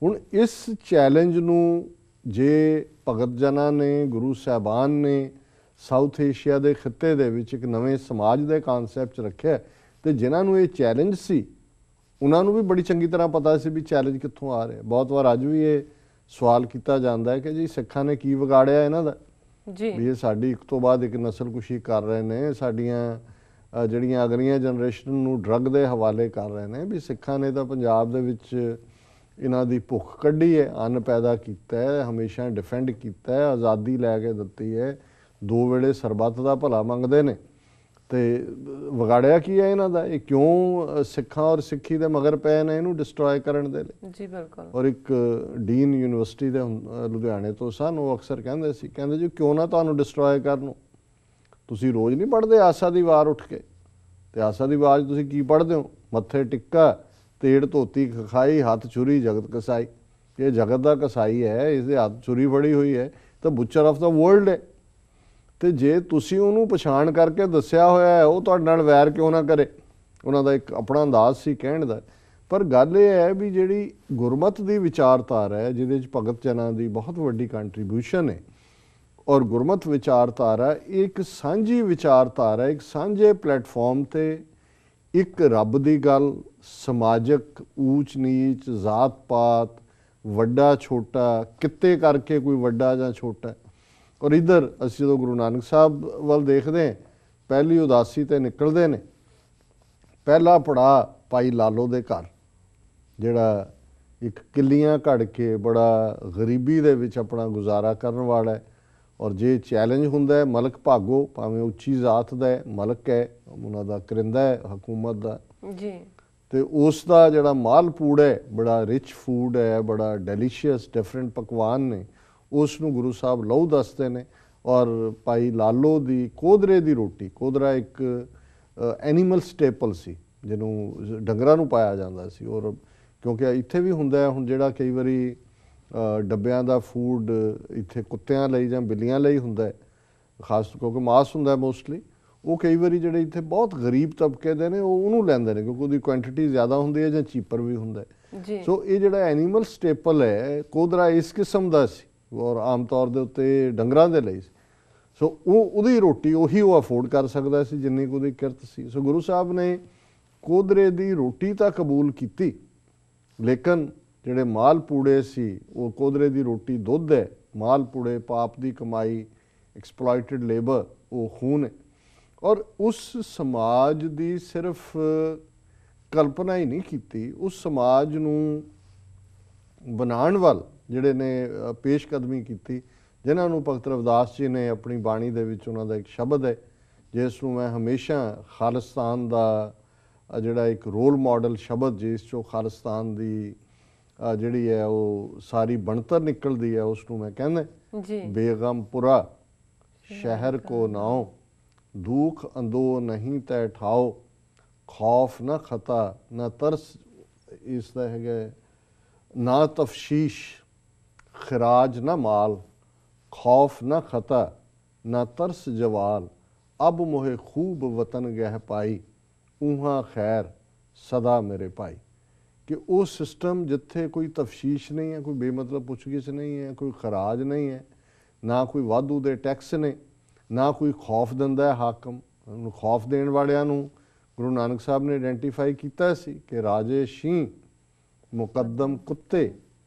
ਹੁਣ ਇਸ ਚੈਲੰਜ ਨੂੰ ਜੇ ਭਗਤ ਜਨਾਂ ਨੇ, ਗੁਰੂ ਸਾਹਿਬਾਨ ਨੇ ਸਾਊਥ ਏਸ਼ੀਆ ਦੇ ਖਿੱਤੇ ਦੇ ਵਿੱਚ ਇੱਕ ਨਵੇਂ ਸਮਾਜ ਦੇ ਕਾਨਸੈਪਟ 'ਚ ਰੱਖਿਆ, ਤੇ ਜਿਨ੍ਹਾਂ ਨੂੰ ਇਹ ਚੈਲੰਜ ਸੀ ਉਹਨਾਂ ਨੂੰ ਵੀ ਬੜੀ ਚੰਗੀ ਤਰ੍ਹਾਂ ਪਤਾ ਸੀ ਵੀ ਚੈਲੰਜ ਕਿੱਥੋਂ ਆ ਰਿਹਾ। ਬਹੁਤ ਵਾਰ ਅੱਜ ਵੀ ਇਹ ਸਵਾਲ ਕੀਤਾ ਜਾਂਦਾ ਹੈ ਕਿ ਜੀ ਸਿੱਖਾਂ ਨੇ ਕੀ ਵਿਗਾੜਿਆ ਇਹਨਾਂ ਦਾ ਜੀ, ਵੀ ਇਹ ਸਾਡੀ ਇੱਕ ਤੋਂ ਬਾਅਦ ਇੱਕ ਨਸਲਕੁਸ਼ੀ ਕਰ ਰਹੇ ਨੇ, ਸਾਡੀਆਂ ਜਿਹੜੀਆਂ ਅਗਲੀਆਂ ਜਨਰੇਸ਼ਨ ਨੂੰ ਡਰੱਗ ਦੇ ਹਵਾਲੇ ਕਰ ਰਹੇ ਨੇ। ਵੀ ਸਿੱਖਾਂ ਨੇ ਤਾਂ ਪੰਜਾਬ ਦੇ ਵਿੱਚ ਇਹਨਾਂ ਦੀ ਭੁੱਖ ਕੱਢੀ ਹੈ, ਅੰਨ ਪੈਦਾ ਕੀਤਾ ਹੈ, ਹਮੇਸ਼ਾ ਡਿਫੈਂਡ ਕੀਤਾ ਹੈ, ਆਜ਼ਾਦੀ ਲੈ ਕੇ ਦਿੱਤੀ ਹੈ, 2 ਵੇਲੇ ਸਰਬੱਤ ਦਾ ਭਲਾ ਮੰਗਦੇ ਨੇ, ਤੇ ਵਿਗਾੜਿਆ ਕੀ ਹੈ ਇਹਨਾਂ ਦਾ? ਇਹ ਕਿਉਂ ਸਿੱਖਾਂ ਔਰ ਸਿੱਖੀ ਦੇ ਮਗਰ ਪਏ ਨੇ ਇਹਨੂੰ ਡਿਸਟਰੋਏ ਕਰਨ ਦੇ ਲਈ? ਜੀ ਬਿਲਕੁਲ। ਔਰ ਇੱਕ ਡੀਨ ਯੂਨੀਵਰਸਿਟੀ ਦੇ ਲੁਧਿਆਣੇ ਤੋਂ ਸਨ, ਉਹ ਅਕਸਰ ਕਹਿੰਦੇ ਸੀ, ਕਹਿੰਦੇ ਜੀ ਕਿਉਂ ਨਾ ਤੁਹਾਨੂੰ ਡਿਸਟਰੋਏ ਕਰਨ, ਤੁਸੀਂ ਰੋਜ਼ ਨਹੀਂ ਪੜ੍ਹਦੇ ਆਸਾ ਦੀ ਵਾਰ ਉੱਠ ਕੇ? ਤੇ ਆਸਾ ਦੀ ਵਾਰ ਤੁਸੀਂ ਕੀ ਪੜ੍ਹਦੇ ਹੋ? ਮੱਥੇ ਟਿੱਕਾ ਤੇੜ ਧੋਤੀ ਖਖਾਈ ਹੱਥ ਛੁਰੀ ਜਗਤ ਕਸਾਈ। ਇਹ ਜਗਤ ਦਾ ਕਸਾਈ ਹੈ, ਇਸਦੇ ਹੱਥ ਛੁਰੀ ਫੜੀ ਹੋਈ ਹੈ, ਤਾਂ ਬੁੱਚਰ ਆਫ ਦਾ ਵਰਲਡ ਹੈ। ਤੇ ਜੇ ਤੁਸੀਂ ਉਹਨੂੰ ਪਛਾਣ ਕਰਕੇ ਦੱਸਿਆ ਹੋਇਆ ਹੈ, ਉਹ ਤੁਹਾਡੇ ਨਾਲ ਵੈਰ ਕਿਉਂ ਨਾ ਕਰੇ? ਉਹਨਾਂ ਦਾ ਇੱਕ ਆਪਣਾ ਅੰਦਾਜ਼ ਸੀ ਕਹਿਣ ਦਾ। ਪਰ ਗੱਲ ਇਹ ਹੈ ਵੀ ਜਿਹੜੀ ਗੁਰਮਤ ਦੀ ਵਿਚਾਰਧਾਰਾ ਹੈ, ਜਿਹਦੇ 'ਚ ਭਗਤ ਜਨਾਂ ਦੀ ਬਹੁਤ ਵੱਡੀ ਕੰਟਰੀਬਿਊਸ਼ਨ ਹੈ, ਔਰ ਗੁਰਮਤ ਵਿਚਾਰਧਾਰਾ ਇੱਕ ਸਾਂਝੀ ਵਿਚਾਰਧਾਰਾ, ਇੱਕ ਸਾਂਝੇ ਪਲੇਟਫਾਰਮ ਤੇ ਇੱਕ ਰੱਬ ਦੀ ਗੱਲ, ਸਮਾਜਿਕ ਊਚ ਨੀਚ, ਜ਼ਾਤ ਪਾਤ, ਵੱਡਾ ਛੋਟਾ, ਕਿੱਤੇ ਕਰਕੇ ਕੋਈ ਵੱਡਾ ਜਾਂ ਛੋਟਾ। ਔਰ ਇੱਧਰ ਅਸੀਂ ਜਦੋਂ ਗੁਰੂ ਨਾਨਕ ਸਾਹਿਬ ਵੱਲ ਦੇਖਦੇ ਹਾਂ ਪਹਿਲੀ ਉਦਾਸੀ ਤੇ ਨਿਕਲਦੇ ਨੇ। ਪਹਿਲਾ ਪੜਾਅ ਭਾਈ ਲਾਲੋ ਦੇ ਘਰ, ਜਿਹੜਾ ਇੱਕ ਕਿੱਲੀਆਂ ਘੜ ਕੇ ਬੜਾ ਗਰੀਬੀ ਦੇ ਵਿੱਚ ਆਪਣਾ ਗੁਜ਼ਾਰਾ ਕਰਨ ਵਾਲਾ ਹੈ। ਔਰ ਜੇ ਚੈਲੰਜ ਹੁੰਦਾ ਹੈ, ਮਲਕ ਭਾਗੋ ਭਾਵੇਂ ਉੱਚੀ ਜ਼ਾਤ ਦਾ ਹੈ, ਮਲਕ ਹੈ, ਉਹਨਾਂ ਦਾ ਕਰਿੰਦਾ ਹੈ ਹਕੂਮਤ ਦਾ ਜੀ, ਤੇ ਉਸ ਦਾ ਜਿਹੜਾ ਮਾਲ ਪੂੜ ਹੈ, ਬੜਾ ਰਿਚ ਫੂਡ ਹੈ, ਬੜਾ ਡੈਲੀਸ਼ੀਅਸ ਡਿਫਰੈਂਟ ਪਕਵਾਨ ਨੇ, ਉਸ ਨੂੰ ਗੁਰੂ ਸਾਹਿਬ ਲਹੂ ਦੱਸਦੇ ਨੇ। ਔਰ ਭਾਈ ਲਾਲੋ ਦੀ ਕੋਧਰੇ ਦੀ ਰੋਟੀ, ਕੋਧਰਾ ਇੱਕ ਐਨੀਮਲ ਸਟੇਪਲ ਸੀ ਜਿਹਨੂੰ ਡੰਗਰਾਂ ਨੂੰ ਪਾਇਆ ਜਾਂਦਾ ਸੀ। ਔਰ ਕਿਉਂਕਿ ਇੱਥੇ ਵੀ ਹੁੰਦਾ ਹੈ ਹੁਣ, ਜਿਹੜਾ ਕਈ ਵਾਰੀ ਡੱਬਿਆਂ ਦਾ ਫੂਡ ਇੱਥੇ ਕੁੱਤਿਆਂ ਲਈ ਜਾਂ ਬਿੱਲੀਆਂ ਲਈ ਹੁੰਦਾ ਹੈ, ਖਾਸ ਕਿਉਂਕਿ ਮਾਸ ਹੁੰਦਾ ਮੋਸਟਲੀ, ਉਹ ਕਈ ਵਾਰੀ ਜਿਹੜੇ ਇੱਥੇ ਬਹੁਤ ਗਰੀਬ ਤਬਕੇ ਦੇ ਨੇ ਉਹ ਉਹਨੂੰ ਲੈਂਦੇ ਨੇ ਕਿਉਂਕਿ ਉਹਦੀ ਕੁਆਂਟੀਟੀ ਜ਼ਿਆਦਾ ਹੁੰਦੀ ਹੈ ਜਾਂ ਚੀਪਰ ਵੀ ਹੁੰਦਾ ਹੈ। ਸੋ ਇਹ ਜਿਹੜਾ ਐਨੀਮਲ ਸਟੇਪਲ ਹੈ ਕੋਧਰਾ ਇਸ ਕਿਸਮ ਦਾ ਸੀ, ਔਰ ਆਮ ਤੌਰ ਦੇ ਉੱਤੇ ਡੰਗਰਾਂ ਦੇ ਲਈ ਸੀ। ਸੋ ਉਹਦੀ ਰੋਟੀ ਉਹੀ ਉਹ ਅਫੋਰਡ ਕਰ ਸਕਦਾ ਸੀ ਜਿੰਨੀ ਕੁ ਉਹਦੀ ਕਿਰਤ ਸੀ। ਸੋ ਗੁਰੂ ਸਾਹਿਬ ਨੇ ਕੋਧਰੇ ਦੀ ਰੋਟੀ ਤਾਂ ਕਬੂਲ ਕੀਤੀ, ਲੇਕਿਨ ਜਿਹੜੇ ਮਾਲ ਪੂੜੇ ਸੀ, ਉਹ ਕੋਧਰੇ ਦੀ ਰੋਟੀ ਦੁੱਧ ਹੈ, ਮਾਲ ਪੂੜੇ ਪਾਪ ਦੀ ਕਮਾਈ, ਐਕਸਪਲੋਇਟਡ ਲੇਬਰ, ਉਹ ਖੂਨ ਹੈ। ਔਰ ਉਸ ਸਮਾਜ ਦੀ ਸਿਰਫ ਕਲਪਨਾ ਹੀ ਨਹੀਂ ਕੀਤੀ, ਉਸ ਸਮਾਜ ਨੂੰ ਬਣਾਉਣ ਵੱਲ ਜਿਹੜੇ ਨੇ ਪੇਸ਼ਕਦਮੀ ਕੀਤੀ, ਜਿਨ੍ਹਾਂ ਨੂੰ ਭਗਤ ਰਵਿਦਾਸ ਜੀ ਨੇ ਆਪਣੀ ਬਾਣੀ ਦੇ ਵਿੱਚ, ਉਹਨਾਂ ਦਾ ਇੱਕ ਸ਼ਬਦ ਹੈ ਜਿਸ ਨੂੰ ਮੈਂ ਹਮੇਸ਼ਾ ਖਾਲਿਸਤਾਨ ਦਾ ਜਿਹੜਾ ਇੱਕ ਰੋਲ ਮਾਡਲ ਸ਼ਬਦ, ਜਿਸ 'ਚੋਂ ਖਾਲਿਸਤਾਨ ਦੀ ਜਿਹੜੀ ਹੈ ਉਹ ਸਾਰੀ ਬਣਤਰ ਨਿਕਲਦੀ ਹੈ, ਉਸ ਨੂੰ ਮੈਂ ਕਹਿੰਦਾ ਬੇਗਮਪੁਰਾ ਸ਼ਹਿਰ ਕੋ ਨਾਉ, ਦੁੱਖ ਅੰਦੋ ਨਹੀਂ ਤੈ ਠਾਓ, ਖੌਫ ਨਾ ਖਤਾ ਨਾ ਤਰਸ, ਇਸ ਦਾ ਹੈਗਾ ਨਾ ਤਫਸ਼ੀਸ਼, ਖਿਰਾਜ ਨਾ ਮਾਲ, ਖੌਫ ਨਾ ਖਤਾ ਨਾ ਤਰਸ ਜਵਾਲ, ਅਬ ਮੋਹੇ ਖੂਬ ਵਤਨ ਗਹਿ ਪਾਈ, ਊਹਾਂ ਖੈਰ ਸਦਾ ਮੇਰੇ ਭਾਈ। ਕਿ ਉਹ ਸਿਸਟਮ ਜਿੱਥੇ ਕੋਈ ਤਫਸ਼ੀਸ਼ ਨਹੀਂ ਹੈ, ਕੋਈ ਬੇਮਤਲਬ ਪੁੱਛਗਿੱਛ ਨਹੀਂ ਹੈ, ਕੋਈ ਖਰਾਜ ਨਹੀਂ ਹੈ, ਨਾ ਕੋਈ ਵਾਧੂ ਦੇ ਟੈਕਸ ਨੇ, ਨਾ ਕੋਈ ਖੌਫ ਦਿੰਦਾ ਹੈ ਹਾਕਮ। ਉਹਨੂੰ ਖੌਫ ਦੇਣ ਵਾਲਿਆਂ ਨੂੰ ਗੁਰੂ ਨਾਨਕ ਸਾਹਿਬ ਨੇ ਆਇਡੈਂਟੀਫਾਈ ਕੀਤਾ ਸੀ ਕਿ ਰਾਜੇ ਸ਼ੀਂ ਮੁਕੱਦਮ ਕੁੱਤੇ,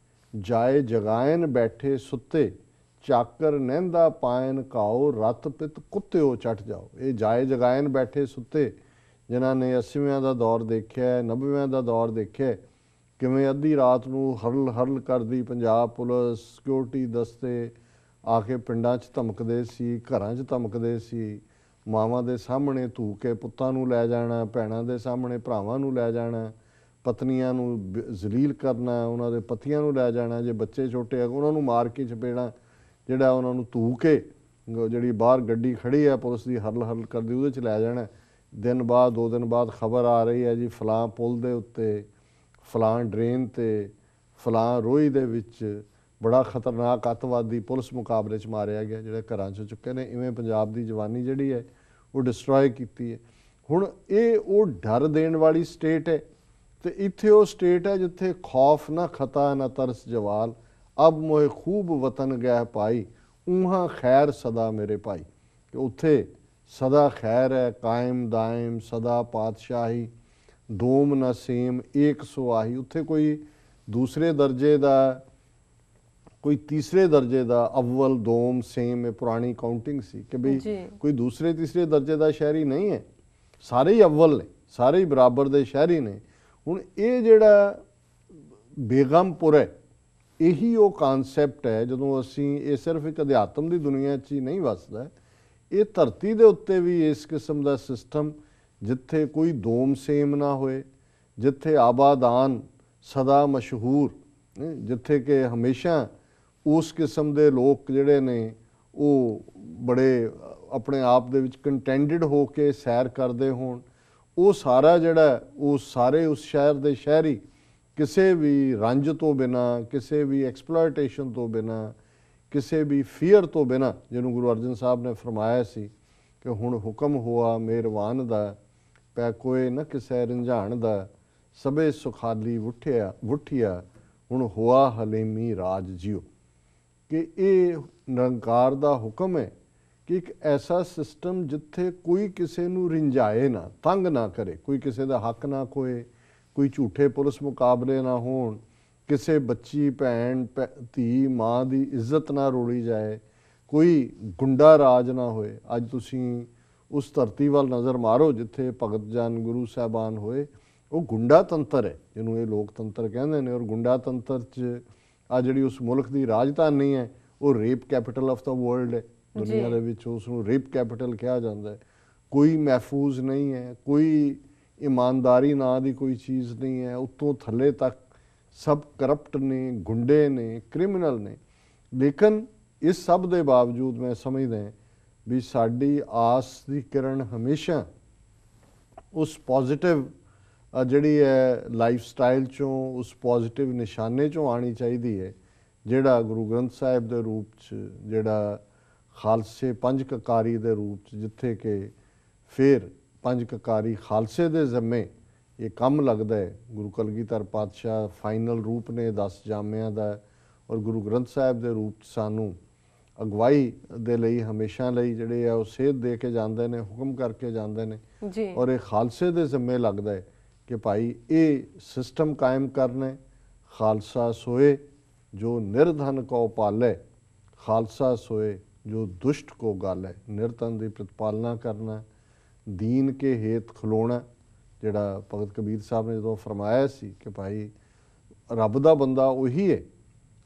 ਜਾਏ ਜਗਾਇਨ ਬੈਠੇ ਸੁੱਤੇ, ਚਾਕਰ ਨਹਿੰਦਾ ਪਾਇਨ ਕਾਓ, ਰੱਤ ਪਿੱਤ ਕੁੱਤਿਓ ਚਟ ਜਾਓ। ਇਹ ਜਾਏ ਜਗਾਇਨ ਬੈਠੇ ਸੁੱਤੇ ਜਿਨ੍ਹਾਂ ਨੇ 80ਵਿਆਂ ਦਾ ਦੌਰ ਦੇਖਿਆ, 90ਵਿਆਂ ਦਾ ਦੌਰ ਦੇਖਿਆ, ਕਿਵੇਂ ਅੱਧੀ ਰਾਤ ਨੂੰ ਹਰਲ ਹਰਲ ਕਰਦੀ ਪੰਜਾਬ ਪੁਲਿਸ, ਸਿਕਿਉਰਿਟੀ ਦਸਤੇ ਆ ਕੇ ਪਿੰਡਾਂ 'ਚ ਧਮਕਦੇ ਸੀ, ਘਰਾਂ 'ਚ ਧਮਕਦੇ ਸੀ, ਮਾਵਾਂ ਦੇ ਸਾਹਮਣੇ ਧੂ ਕੇ ਪੁੱਤਾਂ ਨੂੰ ਲੈ ਜਾਣਾ, ਭੈਣਾਂ ਦੇ ਸਾਹਮਣੇ ਭਰਾਵਾਂ ਨੂੰ ਲੈ ਜਾਣਾ, ਪਤਨੀਆਂ ਨੂੰ ਜ਼ਲੀਲ ਕਰਨਾ, ਉਹਨਾਂ ਦੇ ਪਤੀਆਂ ਨੂੰ ਲੈ ਜਾਣਾ, ਜੇ ਬੱਚੇ ਛੋਟੇ ਆ ਉਹਨਾਂ ਨੂੰ ਮਾਰ ਕੇ ਚਪੇੜਾਂ, ਜਿਹੜਾ ਉਹਨਾਂ ਨੂੰ ਧੂ ਕੇ ਜਿਹੜੀ ਬਾਹਰ ਗੱਡੀ ਖੜੀ ਹੈ ਪੁਲਿਸ ਦੀ ਹਰਲ ਹਰਲ ਕਰਦੀ, ਉਹਦੇ 'ਚ ਲੈ ਜਾਣਾ। ਦਿਨ ਬਾਅਦ 2 ਦਿਨ ਬਾਅਦ ਖਬਰ ਆ ਰਹੀ ਹੈ ਜੀ ਫਲਾਂ ਪੁਲ ਦੇ ਉੱਤੇ, ਫਲਾਂ ਡਰੇਨ 'ਤੇ, ਫਲਾਂ ਰੋਹੀ ਦੇ ਵਿੱਚ ਬੜਾ ਖਤਰਨਾਕ ਅੱਤਵਾਦੀ ਪੁਲਿਸ ਮੁਕਾਬਲੇ 'ਚ ਮਾਰਿਆ ਗਿਆ, ਜਿਹੜੇ ਘਰਾਂ 'ਚ ਚੁੱਕੇ ਨੇ। ਇਵੇਂ ਪੰਜਾਬ ਦੀ ਜਵਾਨੀ ਜਿਹੜੀ ਹੈ ਉਹ ਡਿਸਟਰੋਏ ਕੀਤੀ ਹੈ। ਹੁਣ ਇਹ ਉਹ ਡਰ ਦੇਣ ਵਾਲੀ ਸਟੇਟ ਹੈ, ਅਤੇ ਇੱਥੇ ਉਹ ਸਟੇਟ ਹੈ ਜਿੱਥੇ ਖੌਫ ਨਾ ਖਤਾ ਨਾ ਤਰਸ ਜਵਾਲ, ਅਬ ਮੋਹੇ ਖੂਬ ਵਤਨ ਗਹਿ ਪਾਈ, ਊਹਾਂ ਖੈਰ ਸਦਾ ਮੇਰੇ ਭਾਈ। ਕਿ ਉੱਥੇ ਸਦਾ ਖੈਰ ਹੈ, ਕਾਇਮ ਦਾਇਮ ਸਦਾ ਪਾਤਸ਼ਾਹੀ, ਦੋਮ ਨਾ ਸੇਮ ਏਕ ਸੁਆਹੀ। ਉੱਥੇ ਕੋਈ ਦੂਸਰੇ ਦਰਜੇ ਦਾ, ਕੋਈ ਤੀਸਰੇ ਦਰਜੇ ਦਾ, ਅਵਲ ਦੋਮ ਸੇਮ, ਇਹ ਪੁਰਾਣੀ ਕਾਊਂਟਿੰਗ ਸੀ ਕਿ ਬਈ ਕੋਈ ਦੂਸਰੇ ਤੀਸਰੇ ਦਰਜੇ ਦਾ ਸ਼ਹਿਰੀ ਨਹੀਂ ਹੈ, ਸਾਰੇ ਹੀ ਅਵਲ ਨੇ, ਸਾਰੇ ਹੀ ਬਰਾਬਰ ਦੇ ਸ਼ਹਿਰੀ ਨੇ। ਹੁਣ ਇਹ ਜਿਹੜਾ ਬੇਗਮਪੁਰ ਹੈ, ਇਹੀ ਉਹ ਕਾਨਸੈਪਟ ਹੈ। ਜਦੋਂ ਅਸੀਂ, ਇਹ ਸਿਰਫ ਇੱਕ ਅਧਿਆਤਮ ਦੀ ਦੁਨੀਆ 'ਚ ਹੀ ਨਹੀਂ ਵਸਦਾ, ਇਹ ਧਰਤੀ ਦੇ ਉੱਤੇ ਵੀ ਇਸ ਕਿਸਮ ਦਾ ਸਿਸਟਮ, ਜਿੱਥੇ ਕੋਈ ਦੋਮ ਸੇਮ ਨਾ ਹੋਏ, ਜਿੱਥੇ ਆਬਾਦਾਨ ਸਦਾ ਮਸ਼ਹੂਰ, ਜਿੱਥੇ ਕਿ ਹਮੇਸ਼ਾ ਉਸ ਕਿਸਮ ਦੇ ਲੋਕ ਜਿਹੜੇ ਨੇ ਉਹ ਬੜੇ ਆਪਣੇ ਆਪ ਦੇ ਵਿੱਚ ਕੰਟੈਂਟਡ ਹੋ ਕੇ ਸੈਰ ਕਰਦੇ ਹੋਣ, ਉਹ ਸਾਰਾ ਜਿਹੜਾ ਉਹ ਸਾਰੇ ਉਸ ਸ਼ਹਿਰ ਦੇ ਸ਼ਹਿਰੀ ਕਿਸੇ ਵੀ ਰੰਜ ਤੋਂ ਬਿਨਾਂ, ਕਿਸੇ ਵੀ ਐਕਸਪਲੋਇਟੇਸ਼ਨ ਤੋਂ ਬਿਨਾਂ, ਕਿਸੇ ਵੀ ਫੀਅਰ ਤੋਂ ਬਿਨਾਂ, ਜਿਹਨੂੰ ਗੁਰੂ ਅਰਜਨ ਸਾਹਿਬ ਨੇ ਫਰਮਾਇਆ ਸੀ ਕਿ ਹੁਣ ਹੁਕਮ ਹੋਆ ਮਿਹਰਵਾਨ ਦਾ, ਪੈ ਕੋਏ ਨਾ ਕਿਸੇ ਰੰਝਾਣ ਦਾ, ਸਭੇ ਸੁਖਾਲੀ ਵੁੱਠਿਆ ਹੁਣ ਹੋਆ ਹਲੀਮੀ ਰਾਜ ਜਿਉ। ਕਿ ਇਹ ਨਿਰੰਕਾਰ ਦਾ ਹੁਕਮ ਹੈ ਕਿ ਇੱਕ ਐਸਾ ਸਿਸਟਮ ਜਿੱਥੇ ਕੋਈ ਕਿਸੇ ਨੂੰ ਰਿੰਝਾਏ ਨਾ, ਤੰਗ ਨਾ ਕਰੇ, ਕੋਈ ਕਿਸੇ ਦਾ ਹੱਕ ਨਾ ਖੋਏ, ਕੋਈ ਝੂਠੇ ਪੁਲਿਸ ਮੁਕਾਬਲੇ ਨਾ ਹੋਣ, ਕਿਸੇ ਬੱਚੀ ਭੈਣ ਧੀ ਮਾਂ ਦੀ ਇੱਜ਼ਤ ਨਾ ਰੋਲੀ ਜਾਏ, ਕੋਈ ਗੁੰਡਾ ਰਾਜ ਨਾ ਹੋਏ। ਅੱਜ ਤੁਸੀਂ ਉਸ ਧਰਤੀ ਵੱਲ ਨਜ਼ਰ ਮਾਰੋ ਜਿੱਥੇ ਭਗਤ ਜਨ ਗੁਰੂ ਸਾਹਿਬਾਨ ਹੋਏ। ਉਹ ਗੁੰਡਾ ਤੰਤਰ ਹੈ ਜਿਹਨੂੰ ਇਹ ਲੋਕਤੰਤਰ ਕਹਿੰਦੇ ਨੇ, ਔਰ ਗੁੰਡਾ ਤੰਤਰ 'ਚ ਆ ਜਿਹੜੀ ਉਸ ਮੁਲਕ ਦੀ ਰਾਜਧਾਨੀ ਹੈ ਉਹ rape capital of the world ਹੈ ਦੁਨੀਆ ਦੇ ਵਿੱਚ, ਉਸ ਨੂੰ ਰੇਪ ਕੈਪੀਟਲ ਕਿਹਾ ਜਾਂਦਾ ਹੈ। ਕੋਈ ਮਹਿਫੂਜ਼ ਨਹੀਂ ਹੈ, ਕੋਈ ਇਮਾਨਦਾਰੀ ਨਾਂ ਦੀ ਕੋਈ ਚੀਜ਼ ਨਹੀਂ ਹੈ, ਉੱਤੋਂ ਥੱਲੇ ਤੱਕ ਸਭ ਕਰਪਟ ਨੇ, ਗੁੰਡੇ ਨੇ, ਕ੍ਰਿਮੀਨਲ ਨੇ। ਲੇਕਿਨ ਇਸ ਸਭ ਦੇ ਬਾਵਜੂਦ ਮੈਂ ਸਮਝਦਾ ਵੀ ਸਾਡੀ ਆਸ ਦੀ ਕਿਰਨ ਹਮੇਸ਼ਾ ਉਸ ਪੋਜ਼ਿਟਿਵ ਜਿਹੜੀ ਹੈ ਲਾਈਫ ਸਟਾਈਲ 'ਚੋਂ, ਉਸ ਪੋਜ਼ਿਟਿਵ ਨਿਸ਼ਾਨੇ 'ਚੋਂ ਆਉਣੀ ਚਾਹੀਦੀ ਹੈ ਜਿਹੜਾ ਗੁਰੂ ਗ੍ਰੰਥ ਸਾਹਿਬ ਦੇ ਰੂਪ 'ਚ, ਜਿਹੜਾ ਖਾਲਸੇ ਪੰਜ ਕਕਾਰੀ ਦੇ ਰੂਪ 'ਚ, ਜਿੱਥੇ ਕਿ ਫਿਰ ਪੰਜ ਕਕਾਰੀ ਖਾਲਸੇ ਦੇ ਜ਼ਿੰਮੇ ਇਹ ਕੰਮ ਲੱਗਦਾ ਹੈ। ਗੁਰੂ ਕਲਗੀਧਰ ਪਾਤਸ਼ਾਹ ਫਾਈਨਲ ਰੂਪ ਨੇ 10 ਜਾਮਿਆਂ ਦਾ, ਔਰ ਗੁਰੂ ਗ੍ਰੰਥ ਸਾਹਿਬ ਦੇ ਰੂਪ 'ਚ ਸਾਨੂੰ ਅਗਵਾਈ ਦੇ ਲਈ ਹਮੇਸ਼ਾ ਲਈ ਜਿਹੜੇ ਆ ਉਹ ਸੇਧ ਦੇ ਕੇ ਜਾਂਦੇ ਨੇ, ਹੁਕਮ ਕਰਕੇ ਜਾਂਦੇ ਨੇ ਜੀ। ਔਰ ਇਹ ਖਾਲਸੇ ਦੇ ਜ਼ਿੰਮੇ ਲੱਗਦਾ ਹੈ ਕਿ ਭਾਈ ਇਹ ਸਿਸਟਮ ਕਾਇਮ ਕਰਨਾ ਹੈ। ਖਾਲਸਾ ਸੋਏ ਜੋ ਨਿਰਧਨ ਕੋ ਪਾਲੇ, ਖਾਲਸਾ ਸੋਏ ਜੋ ਦੁਸ਼ਟ ਕੋ ਗਾਲੇ। ਨਿਰਧਨ ਦੀ ਪ੍ਰਤਪਾਲਨਾ ਕਰਨਾ, ਦੀਨ ਕੇ ਹੇਤ ਖਲੋਣਾ, ਜਿਹੜਾ ਭਗਤ ਕਬੀਰ ਸਾਹਿਬ ਨੇ ਜਦੋਂ ਫਰਮਾਇਆ ਸੀ ਕਿ ਭਾਈ ਰੱਬ ਦਾ ਬੰਦਾ ਉਹੀ ਹੈ,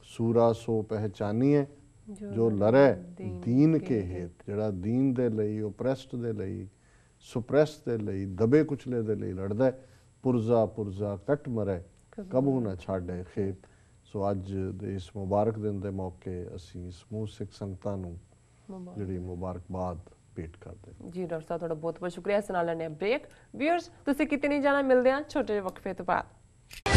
ਸੂਰਾ ਸੋ ਪਹਿਚਾਨੀਏ ਜੋ ਲੜੈ ਦੀਨ ਕੇ ਹੇਤ, ਜਿਹੜਾ ਦੀਨ ਦੇ ਲਈ, ਓਪਰੈਸਡ ਦੇ ਲਈ, ਸੁਪਰੈਸ ਦੇ ਲਈ, ਦਬੇ ਕੁਚਲੇ ਦੇ ਲਈ ਲੜਦਾ। ਪੁਰਜ਼ਾ ਪੁਰਜ਼ਾ ਕੱਟ ਮਰੇ ਕਬੂ ਨਾ ਛਾੜੇ ਖੇਤ। ਸੋ ਅੱਜ ਦੇ ਇਸ ਮੁਬਾਰਕ ਦਿਨ ਦੇ ਮੌਕੇ ਅਸੀਂ ਸਮੂਹ ਸਿੱਖ ਸੰਗਤਾਂ ਨੂੰ ਜਿਹੜੀ ਮੁਬਾਰਕਬਾਦ ਭੇਟ ਕਰਦੇ ਹਾਂ। ਜੀ ਡਾਕਟਰ ਸਾਹਿਬ, ਤੁਹਾਡਾ ਬਹੁਤ ਬਹੁਤ ਸ਼ੁਕਰੀਆ। ਇਸ ਨਾਲ ਲੈਣੇ ਬ੍ਰੇਕ। ਵੀਅਰਸ, ਤੁਸੀਂ ਕਿਤੇ ਨਹੀਂ ਜਾਣਾ, ਮਿਲਦੇ ਹਾਂ ਛੋਟੇ ਜਿਹੇ ਵਕਫੇ ਤੋਂ ਬਾਅਦ।